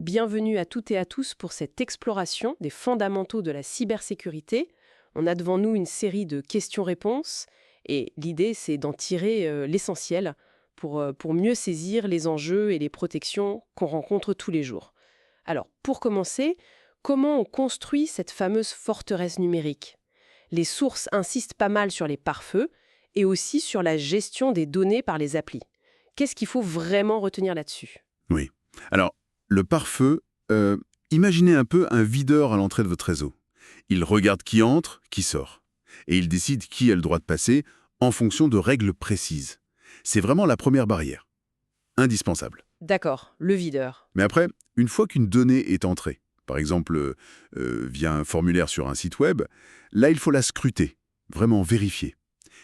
Bienvenue à toutes et à tous pour cette exploration des fondamentaux de la cybersécurité. On a devant nous une série de questions-réponses et l'idée, c'est d'en tirer l'essentiel pour mieux saisir les enjeux et les protections qu'on rencontre tous les jours. Alors, pour commencer, comment on construit cette fameuse forteresse numérique? Les sources insistent pas mal sur les pare-feux et aussi sur la gestion des données par les applis. Qu'est-ce qu'il faut vraiment retenir là-dessus? Oui. Alors, le pare-feu, imaginez un peu un videur à l'entrée de votre réseau. Il regarde qui entre, qui sort. Et il décide qui a le droit de passer en fonction de règles précises. C'est vraiment la première barrière. Indispensable. D'accord, le videur. Mais après, une fois qu'une donnée est entrée, par exemple via un formulaire sur un site web, là, il faut la scruter, vraiment vérifier.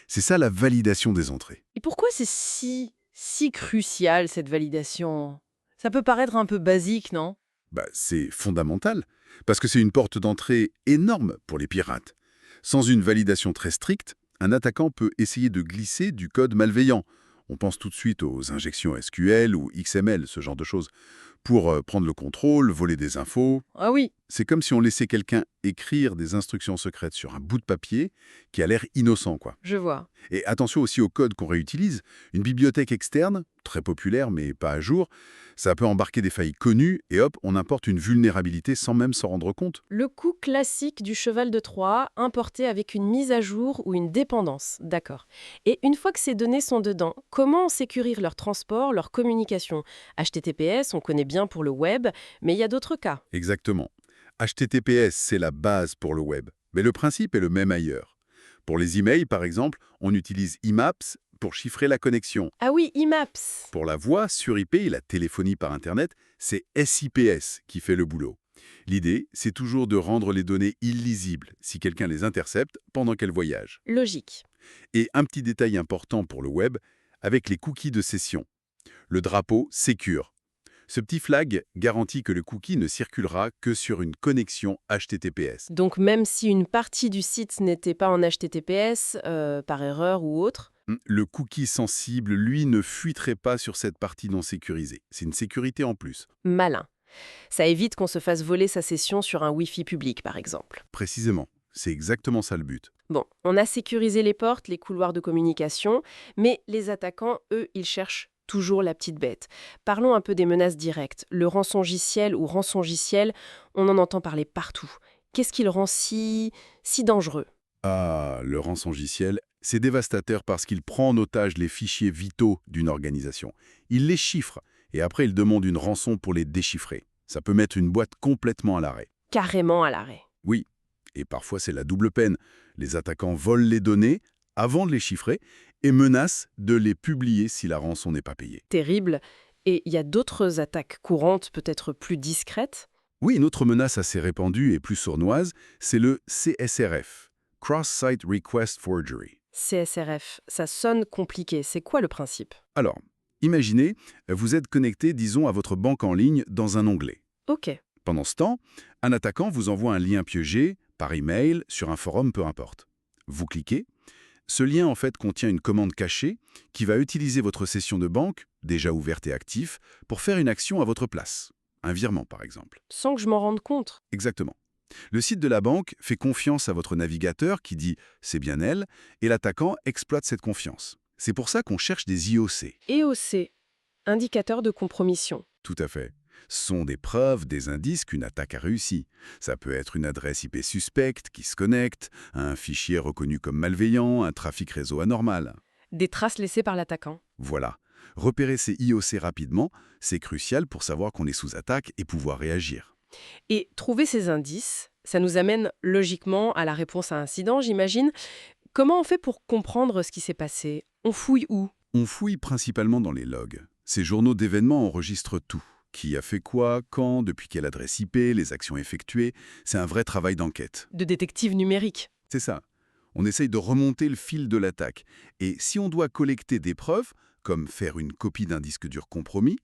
C'est ça la validation des entrées. Et pourquoi c'est si crucial, cette validation? Ça peut paraître un peu basique, non? C'est fondamental, parce que c'est une porte d'entrée énorme pour les pirates. Sans une validation très stricte, un attaquant peut essayer de glisser du code malveillant. On pense tout de suite aux injections SQL ou XML, ce genre de choses, pour prendre le contrôle, voler des infos. Ah oui, C'est comme si on laissait quelqu'un écrire des instructions secrètes sur un bout de papier qui a l'air innocent, quoi. je vois. Et attention aussi au code qu'on réutilise. Une bibliothèque externe, très populaire mais pas à jour, ça peut embarquer des failles connues et hop, on importe une vulnérabilité sans même s'en rendre compte. Le coup classique du cheval de Troie, importé avec une mise à jour ou une dépendance. D'accord. Et une fois que ces données sont dedans, comment on sécurise leur transport, leur communication? HTTPS, on connaît bien pour le web, mais il y a d'autres cas. Exactement. HTTPS, c'est la base pour le web, mais le principe est le même ailleurs. Pour les emails, par exemple, on utilise IMAPS pour chiffrer la connexion. Ah oui, IMAPS. Pour la voix sur IP et la téléphonie par Internet, c'est SIPS qui fait le boulot. L'idée, c'est toujours de rendre les données illisibles si quelqu'un les intercepte pendant qu'elles voyagent. Logique. Et un petit détail important pour le web, avec les cookies de session. Le drapeau Secure. Ce petit flag garantit que le cookie ne circulera que sur une connexion HTTPS. Donc même si une partie du site n'était pas en HTTPS, par erreur ou autre, Le cookie sensible, lui, ne fuiterait pas sur cette partie non sécurisée. C'est une sécurité en plus. malin. Ça évite qu'on se fasse voler sa session sur un Wi-Fi public, par exemple. Précisément. C'est exactement ça le but. Bon, on a sécurisé les portes, les couloirs de communication, mais les attaquants, eux, ils cherchent toujours la petite bête. Parlons un peu des menaces directes. Le rançongiciel ou rançongiciel, on en entend parler partout. Qu'est-ce qui le rend si dangereux? Ah, le rançongiciel, c'est dévastateur parce qu'il prend en otage les fichiers vitaux d'une organisation. Il les chiffre et après il demande une rançon pour les déchiffrer. Ça peut mettre une boîte complètement à l'arrêt. Carrément à l'arrêt. Oui, et parfois c'est la double peine. Les attaquants volent les données avant de les chiffrer et menacent de les publier si la rançon n'est pas payée. Terrible. Et il y a d'autres attaques courantes, peut-être plus discrètes? Oui, une autre menace assez répandue et plus sournoise, c'est le CSRF, Cross-Site Request Forgery. CSRF, ça sonne compliqué. C'est quoi le principe? Alors, imaginez, vous êtes connecté, disons, à votre banque en ligne dans un onglet. Ok. Pendant ce temps, un attaquant vous envoie un lien piégé, par email, sur un forum, peu importe. Vous cliquez. Ce lien, en fait, contient une commande cachée qui va utiliser votre session de banque, déjà ouverte et active, pour faire une action à votre place. Un virement, par exemple. Sans que je m'en rende compte. Exactement. Le site de la banque fait confiance à votre navigateur qui dit « c'est bien elle » et l'attaquant exploite cette confiance. C'est pour ça qu'on cherche des IOC. EOC, indicateur de compromission. Tout à fait. Ce sont des preuves, des indices qu'une attaque a réussi. Ça peut être une adresse IP suspecte qui se connecte, un fichier reconnu comme malveillant, un trafic réseau anormal. Des traces laissées par l'attaquant. Voilà. Repérer ces IOC rapidement, c'est crucial pour savoir qu'on est sous attaque et pouvoir réagir. Et trouver ces indices, ça nous amène logiquement à la réponse à incident, j'imagine. Comment on fait pour comprendre ce qui s'est passé? On fouille où? On fouille principalement dans les logs. Ces journaux d'événements enregistrent tout. Qui a fait quoi, quand, depuis quelle adresse IP, les actions effectuées. C'est un vrai travail d'enquête. De détective numérique. C'est ça. On essaye de remonter le fil de l'attaque. Et si on doit collecter des preuves, comme faire une copie d'un disque dur compromis,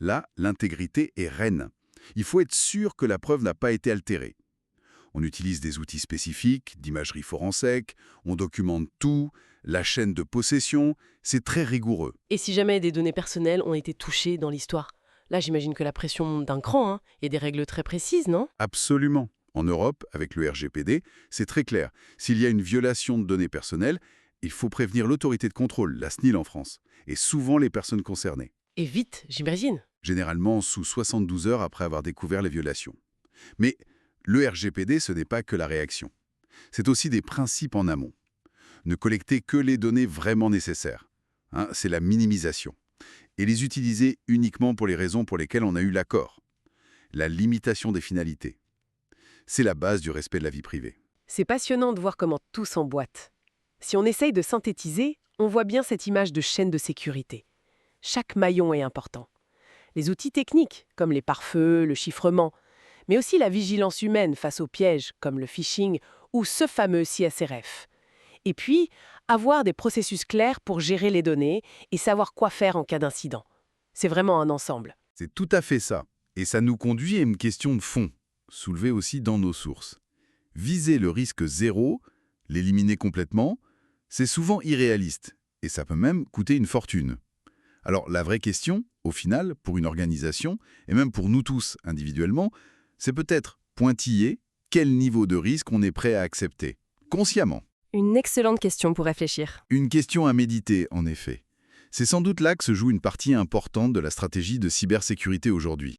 là, l'intégrité est reine. Il faut être sûr que la preuve n'a pas été altérée. On utilise des outils spécifiques, d'imagerie forensique, on documente tout, la chaîne de possession, c'est très rigoureux. Et si jamais des données personnelles ont été touchées dans l'histoire? Là, j'imagine que la pression monte d'un cran, hein. Il y a des règles très précises, non? Absolument. En Europe, avec le RGPD, c'est très clair. S'il y a une violation de données personnelles, il faut prévenir l'autorité de contrôle, la SNIL en France, et souvent les personnes concernées, Et vite, j'imagine. généralement sous 72 heures après avoir découvert les violations. Mais le RGPD, ce n'est pas que la réaction. C'est aussi des principes en amont. Ne collecter que les données vraiment nécessaires. Hein, c'est la minimisation. Et les utiliser uniquement pour les raisons pour lesquelles on a eu l'accord. La limitation des finalités. C'est la base du respect de la vie privée. C'est passionnant de voir comment tout s'emboîte. Si on essaye de synthétiser, on voit bien cette image de chaîne de sécurité. Chaque maillon est important. Les outils techniques, comme les pare-feux, le chiffrement, mais aussi la vigilance humaine face aux pièges, comme le phishing ou ce fameux CSRF. Et puis, avoir des processus clairs pour gérer les données et savoir quoi faire en cas d'incident. C'est vraiment un ensemble. C'est tout à fait ça. Et ça nous conduit à une question de fond, soulevée aussi dans nos sources. Viser le risque zéro, l'éliminer complètement, c'est souvent irréaliste. Et ça peut même coûter une fortune. Alors la vraie question, au final, pour une organisation, et même pour nous tous individuellement, c'est peut-être pointiller quel niveau de risque on est prêt à accepter, consciemment. Une excellente question pour réfléchir. Une question à méditer, en effet. C'est sans doute là que se joue une partie importante de la stratégie de cybersécurité aujourd'hui.